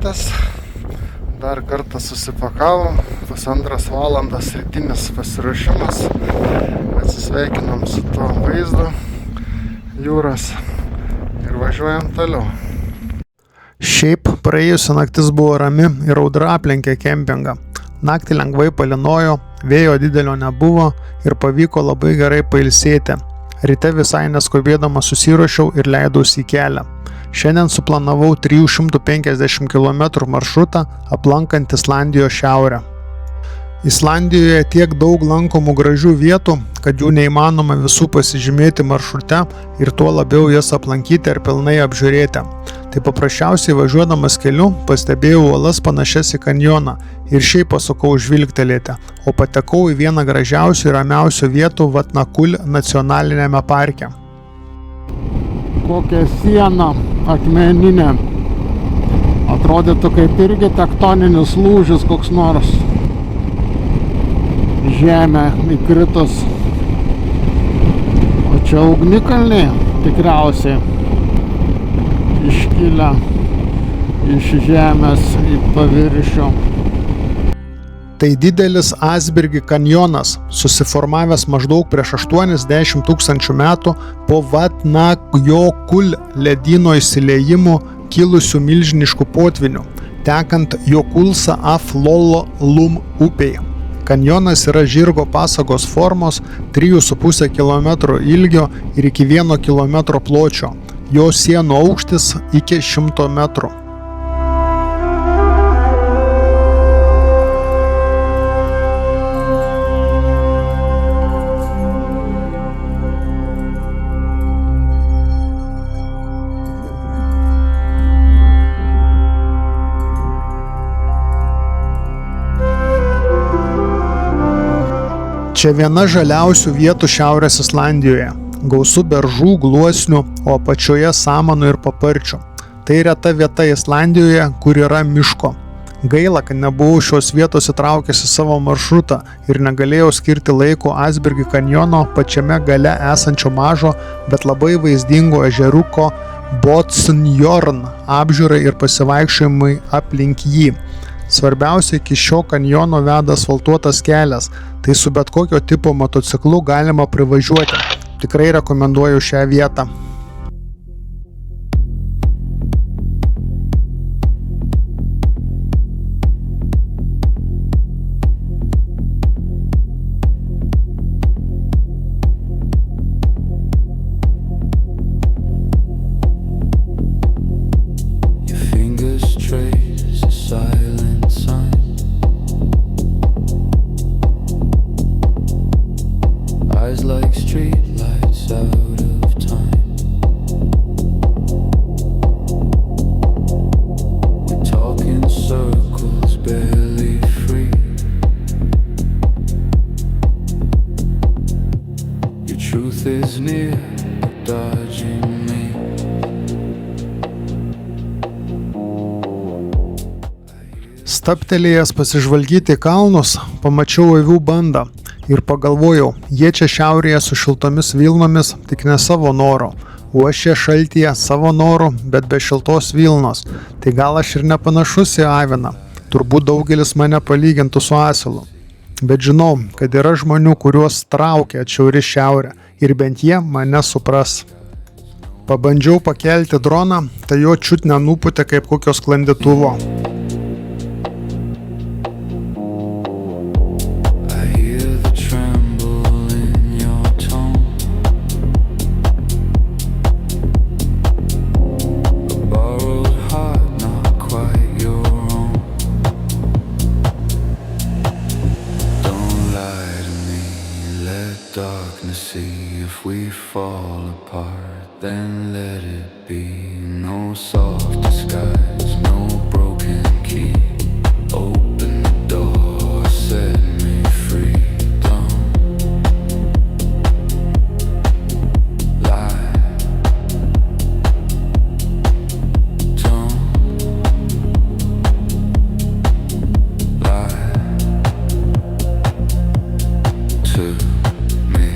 rytas, dar kartą susipakavom, 1,5 valandas rytinis pasiruošimas, atsisveikinom su tuo vaizdu jūros ir važiuojam toliau. Šiaip praėjusi naktis buvo rami ir audra aplenkė kempingą. Naktį lengvai palinojo, vėjo didelio nebuvo ir pavyko labai gerai pailsėti. Ryte visai neskubėdama susiruošiau ir leidausi į kelią. Šiandien suplanavau 350 km maršrutą aplankant Islandijos šiaurę. Islandijoje tiek daug lankomų gražių vietų, kad jų neįmanoma visų pasižymėti maršrute ir tuo labiau jas aplankyti ir pilnai apžiūrėti. Tai paprasčiausiai važiuodamas keliu pastebėjau uolas panašias į kanjoną ir šiaip pasukau žvilgtelėti, o patekau į vieną gražiausių ir ramiausių vietų Vatnajökull nacionalinėme parke. Kokia siena akmeninė. Atrodytų kaip irgi tektoninis lūžis koks nors. Žemė įkritus. O čia ugnikalniai tikriausiai iškilę iš žemės į paviršių. Tai didelis Asbirgi kanjonas, susiformavęs maždaug prieš 80 000 metų po Vatnajökull ledyno išsiliejimų kilusių milžiniškų potvinių, tekant Jökulsa Aflolum upei. Kanjonas yra žirgo pasagos formos, 3,5 km ilgio ir iki 1 km pločio. Jo sienų aukštis iki 100 metrų. Čia viena žaliausių vietų Šiaurės Islandijoje. Gausu beržų, gluosnių, o apačioje samanų ir paparčių. Tai reta vieta Islandijoje, kur yra miško. Gaila, kad nebuvau šios vietos įtraukęs į savo maršrutą ir negalėjau skirti laiko Asbirgi kanjono pačiame gale esančio mažo, bet labai vaizdingo ežeruko Botsnjorn apžiūrai ir pasivaikščiojimui aplink jį. Svarbiausia, iki šio kanjono veda asfaltuotas kelias, tai su bet kokio tipo motociklu galima privažiuoti. Tikrai rekomenduoju šią vietą. Staptelėjęs pasižvalgyti į kalnus, pamačiau avių bandą ir pagalvojau, jie čia šiaurėje su šiltomis vilnomis, tik ne savo noru, o aš čia šaltyje savo noru, bet be šiltos vilnos. Tai gal aš ir nepanašus į aviną, turbūt daugelis mane palygintų su asilu. Bet žinau, kad yra žmonių, kuriuos traukia atšiauri šiaurė ir bent jie mane supras. Pabandžiau pakelti droną, tai jo čiut nenupūtė kaip kokio sklandytuvo. Then let it be. No soft disguise, no broken key. Open the door, set me free. Don't lie. Don't lie to me.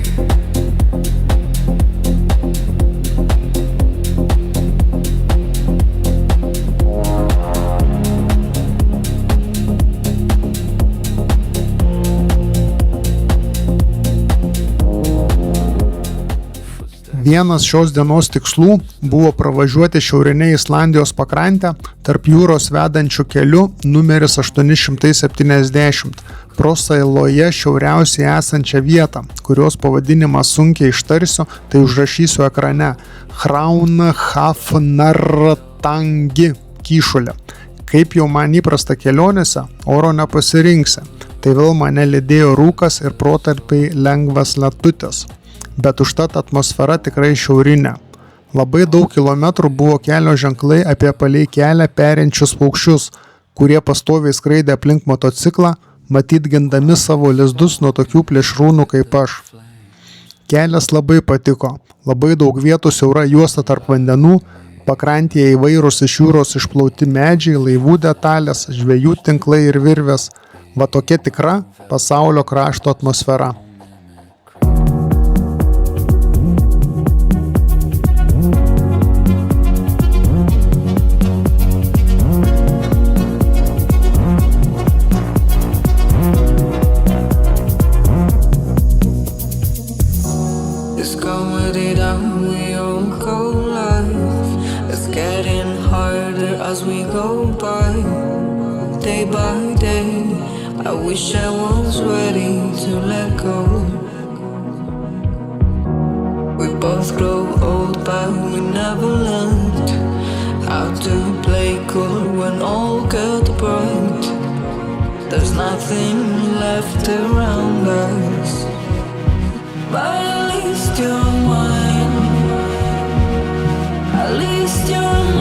Vienas šios dienos tikslų buvo pravažiuoti šiaurinę Islandijos pakrantę tarp jūros vedančių kelių numeris 870 pro saloje šiauriausiai esančią vietą, kurios pavadinimą sunkiai ištarsiu, tai užrašysiu ekrane. Hraunhafnartangi kyšulė. Kaip jau man įprasta kelionėse, oro nepasirinksi. Tai vėl mane lydėjo rūkas ir protarpiai lengvas lietutis. Bet užtat atmosfera tikrai šiaurinė. Labai daug kilometrų buvo kelio ženklai apie palei kelią perinčius paukščius, kurie pastoviai skraidė aplink motociklą, matyt gindami savo lizdus nuo tokių plėšrūnų kaip aš. Kelias labai patiko, labai daug vietų siaura juosta tarp vandenų, pakrantėje įvairūs iš jūros išplauti medžiai, laivų detalės, žvejų tinklai ir virvės. Va tokia tikra pasaulio krašto atmosfera. As we go by, day by day, I wish I was ready to let go. We both grow old, but we never learned how to play cool when all got bright. There's nothing left around us, but at least you're mine. At least you're mine.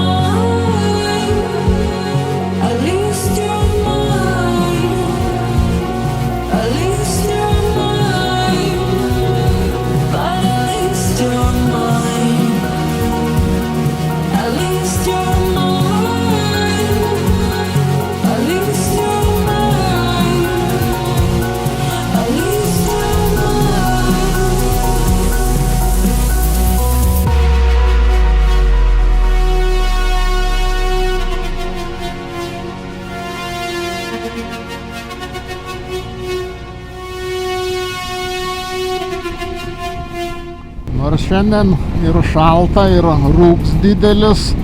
Nors šiandien ir šalta, ir rūks didelis,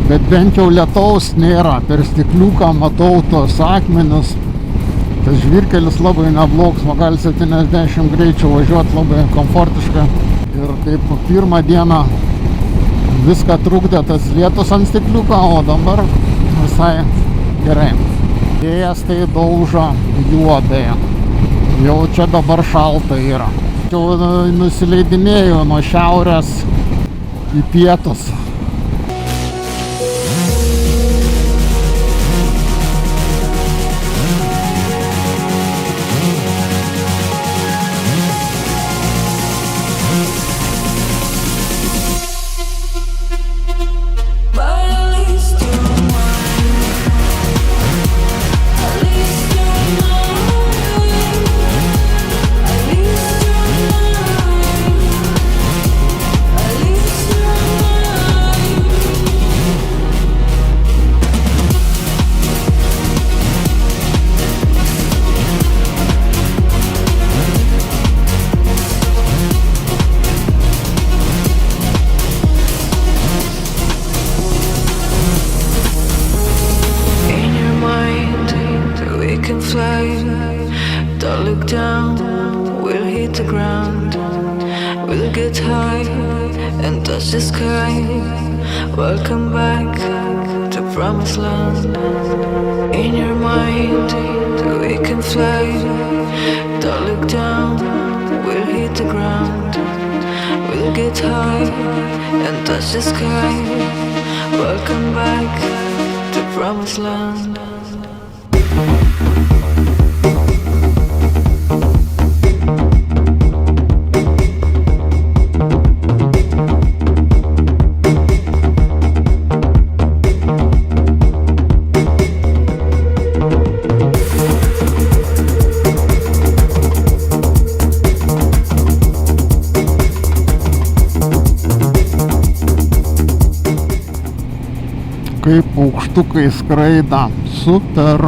bet bent jau lietaus nėra. Per stikliuką matau tos akmenis. Tas žvyrkelis labai neblogs, gali 70 greičių važiuoti labai komfortiškai. Ir kaip pirmą dieną viską trukdė tas lietus ant stikliuką, o dabar visai gerai. Vėjas tai daužo juodai. Jau čia dabar šalta yra. Jau nusileidinėjau nuo šiaurės į pietus. Don't look down, we'll hit the ground. We'll get high and touch the sky. Welcome back to promised land. In your mind, we can fly. Don't look down, we'll hit the ground. We'll get high and touch the sky. Welcome back to promised land. Kaip paukštukai skraida, super.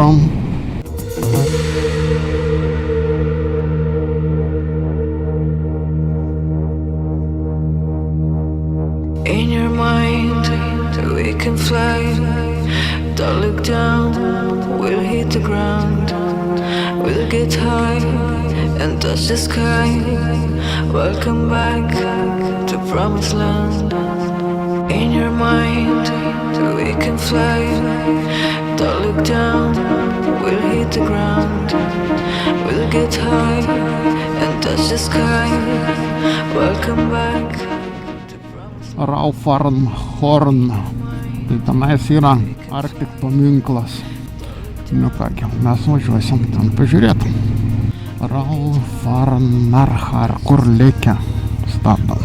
till we can fly. Don't look down, we'll hit the ground. We'll get high and touch the sky. Welcome back to promised land. In your mind, till we can fly. Don't look down, we'll hit the ground. We'll get high and touch the sky. Welcome back to promised land. Raufvarnhorn. Tai tenais yra Arctic paminklas. Nu kągi, mes važiuosim ten pažiūrėti. Raufvarnarhar, kur lėkia stabdom.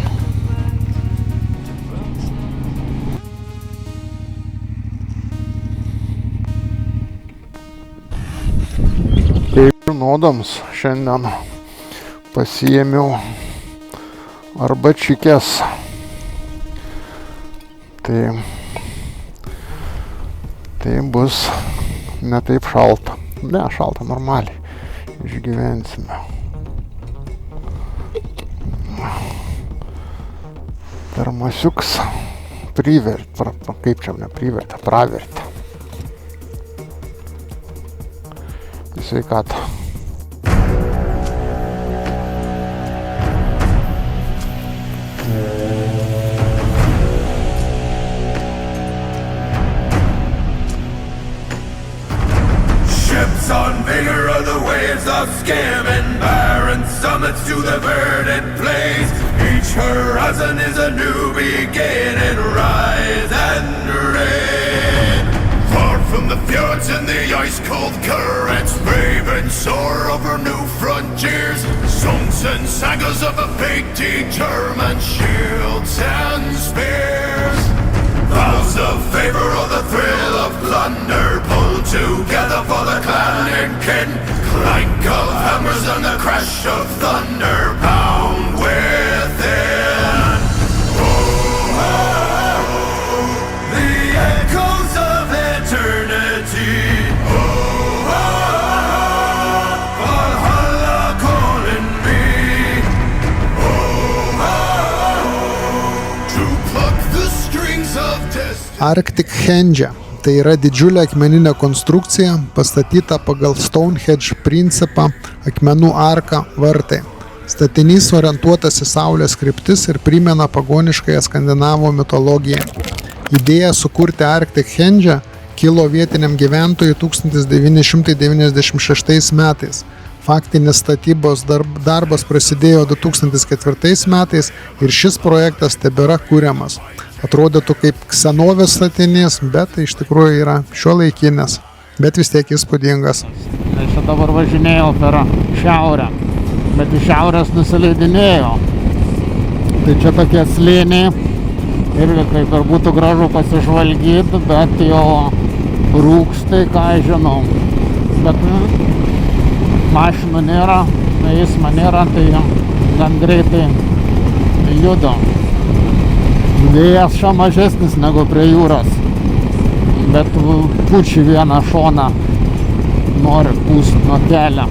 Kaip žinodams, šiandien pasiėmiau arbačikės. Tai bus ne taip šalta. Ne, šalta normaliai. Išgyvensime. Termosiuks privertė. Kaip čia neprivertė? Pravertė. Į sveikatą. Ships on vigor of the waves of skimming barren summits to the verdant plains. Each horizon is a new beginning, rise and reign. Far from the fjords and the ice-cold currents, brave and soar over new frontiers. Songs and sagas of a fate determined, shields and spears. Vows of favor or the thrill of plunder, pulled together for the clan and kin. Clank of hammers and the crash of thunder, pound within. Oh, the echoes of eternity. Oh, Valhalla calling me. To pluck the strings of destiny. Arctic Henge – tai yra didžiulė akmeninė konstrukcija, pastatyta pagal Stonehenge principą akmenų arka vartai. Statinys orientuotas į saulės kryptis ir primena pagoniškąją skandinavų mitologiją. Idėja sukurti Arctic Henge kilo vietiniam gyventojui 1996 metais. Faktinis statybos darbas prasidėjo 2004 metais ir šis projektas tebėra kuriamas. Atrodytų kaip senovės statinys, bet iš tikrųjų yra šiuolaikinis, bet vis tiek įspūdingas. Aš dabar važinėjau per šiaurę, bet iš šiaurės nusileidinėjau. Tai čia tokie slėniai irgi kaip ir būtų gražu pasižvalgyti, bet jau rūkstai, ką žinau. Bet mašinų nėra, eismo nėra, tai gan greitai juda. Vėjas čia mažesnis negu prie jūros, bet pučia vieną šoną, nori pūsti nuo kelio.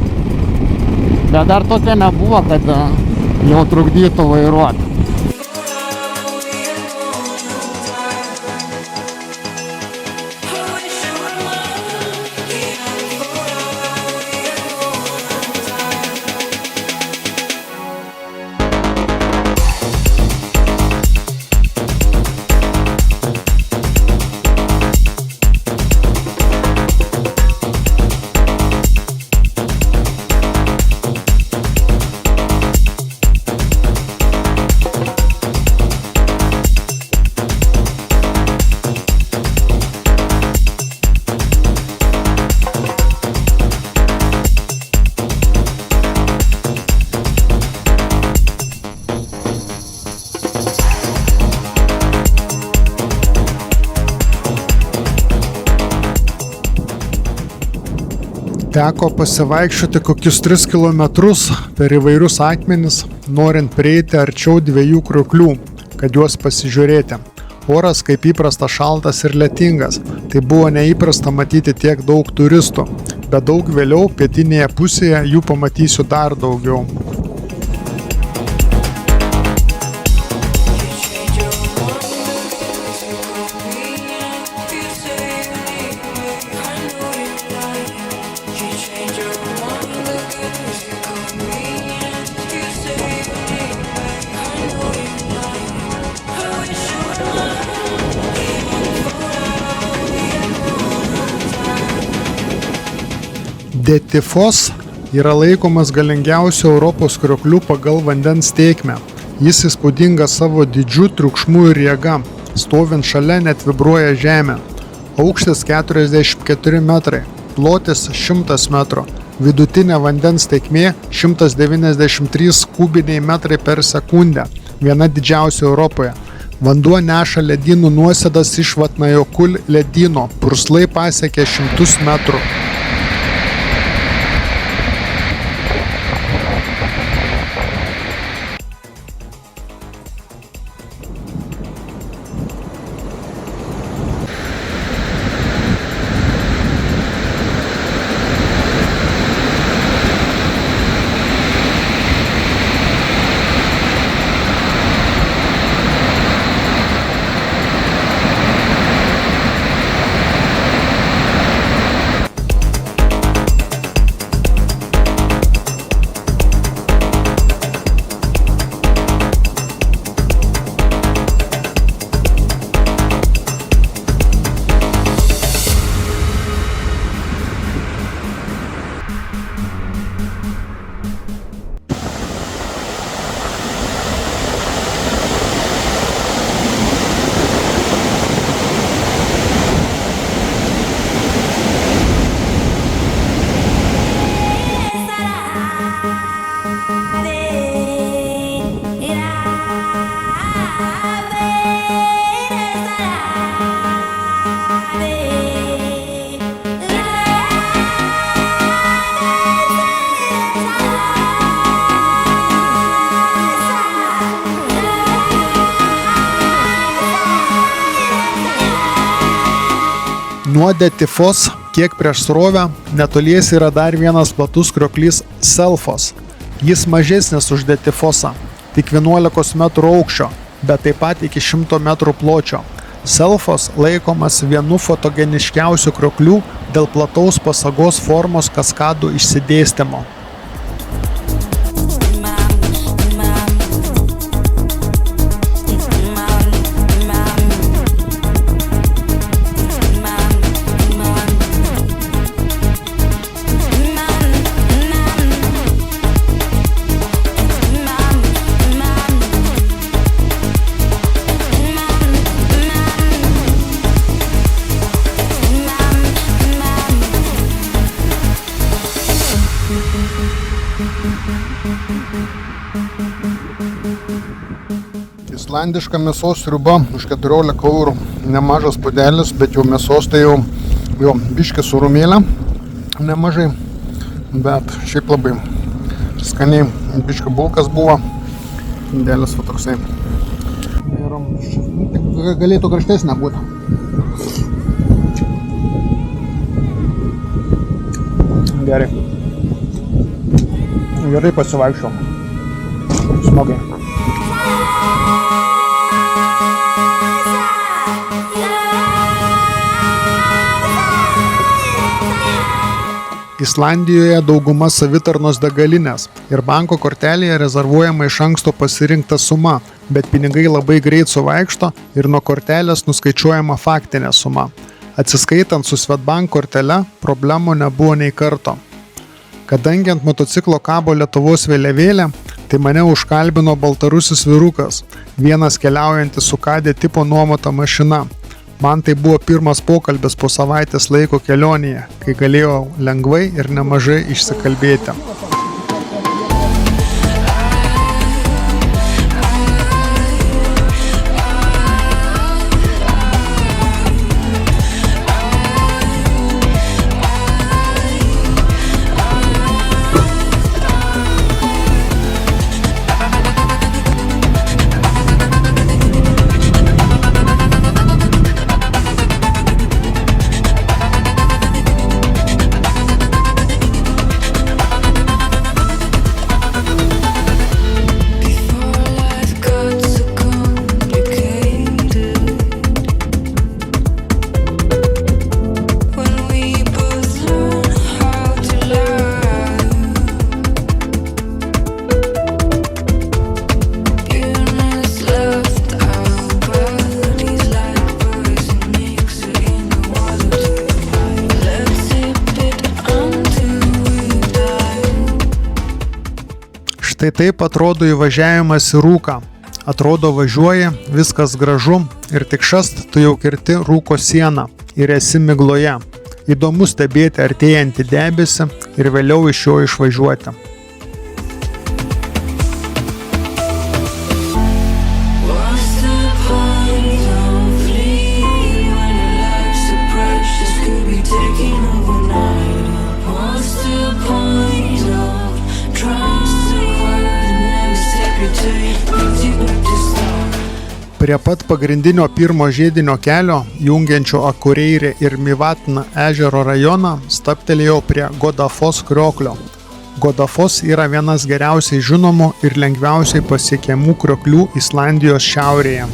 Bet dar tokia nebuvo, kad jau trukdytų vairuoti. Teko pasivaikščioti kokius 3 kilometrus per įvairius akmenis, norint prieiti arčiau 2 krioklių, kad juos pasižiūrėti. Oras kaip įprasta šaltas ir lietingas, tai buvo neįprasta matyti tiek daug turistų, bet daug vėliau pietinėje pusėje jų pamatysiu dar daugiau. You change your mind, you Detifos yra laikomas galingiausiu Europos kriokliu pagal vandens tėkmę. Jis įspūdingas savo dydžiu, triukšmu ir jėga. Stovint šalia net vibruoja žemė. Aukštis 44 metrai, plotis 100 metrų, vidutinė vandens tėkmė 193 kubiniai metrai per sekundę, viena didžiausia Europoje. Vanduo neša ledynų nuosėdas iš Vatnajökull ledyno, purslai pasiekia 100 metrų. Nuo Detifos, kiek prieš srovę, netoliese yra dar vienas platus krioklys Selfos. Jis mažesnis už Detifosą, tik 11 metrų aukščio, bet taip pat iki 100 metrų pločio. Selfos laikomas vienu fotogeniškiausių krioklių dėl plataus pasagos formos kaskadų išsidėstymo. Islandiška mėsos sriuba už 14 eurų. Nemažas puodelis, bet jau mėsos tai jau biškį surumėlė nemažai, bet šiaip labai skaniai. Biškį bulkas buvo, puodelis va toksai. Ir galėtų karštesnė būti. Gerai. Gerai pasivaikščiau. Smagiai. Islandijoje dauguma savitarnos degalinės ir banko kortelėje rezervuojama iš anksto pasirinkta suma, bet pinigai labai greit suvaikšto ir nuo kortelės nuskaičiuojama faktinė suma. Atsiskaitant su Swedbank kortele, problemų nebuvo nei karto. Kadangi ant motociklo kabo Lietuvos vėliavėlė, tai mane užkalbino baltarusis vyrukas, vienas keliaujantis su Kadė tipo nuomota mašina. Man tai buvo pirmas pokalbis po savaitės laiko kelionėje, kai galėjau lengvai ir nemažai išsikalbėti. Štai taip atrodo įvažiavimas į rūką. Atrodo važiuoji, viskas gražu ir tik šast tu jau kirti rūko sieną ir esi migloje. Įdomu stebėti artėjantį debesį ir vėliau iš jo išvažiuoti. What's the point of fleeing when your life's so precious? Could be taken overnight. What's the point of trying so hard and every step you take brings you back to start? Prie pat pagrindinio pirmo žiedinio kelio, jungiančio Akureirį ir Mivatną ežero rajoną, stabtelėjau prie Godafos krioklio. Godafos yra vienas geriausiai žinomų ir lengviausiai pasiekiamų krioklių Islandijos šiaurėje.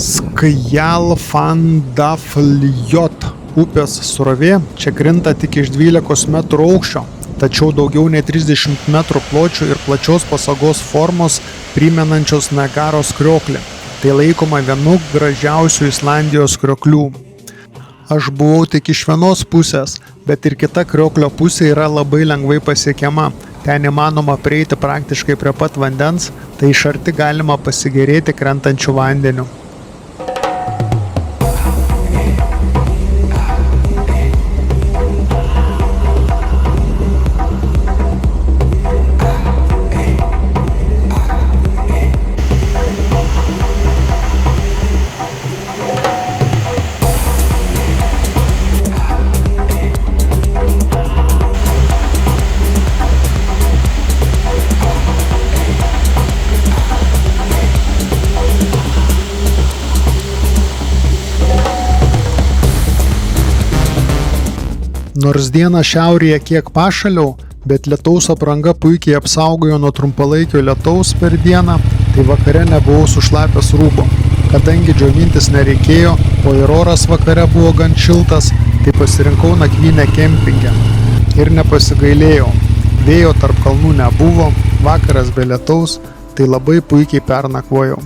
Skjalfandafljot upės srovė čia krinta tik iš 12 metrų aukščio, tačiau daugiau nei 30 metrų pločio ir plačios pasagos formos primenančios Niagaros krioklį. Tai laikoma vienu gražiausių Islandijos krioklių. Aš buvau tik iš vienos pusės, bet ir kita krioklio pusė yra labai lengvai pasiekiama. Ten įmanoma prieiti praktiškai prie pat vandens, tai iš arti galima pasigėrėti krentančiu vandeniu. Nors dieną šiaurėje kiek pašaliau, bet lietaus apranga puikiai apsaugojo nuo trumpalaikio lietaus per dieną, tai vakare nebuvau sušlapęs rūbo. Kadangi džiovintis nereikėjo, o ir oras vakare buvo gan šiltas, tai pasirinkau nakvynę kempinge. Ir nepasigailėjau. Vėjo tarp kalnų nebuvo, vakaras be lietaus, tai labai puikiai pernakvojau.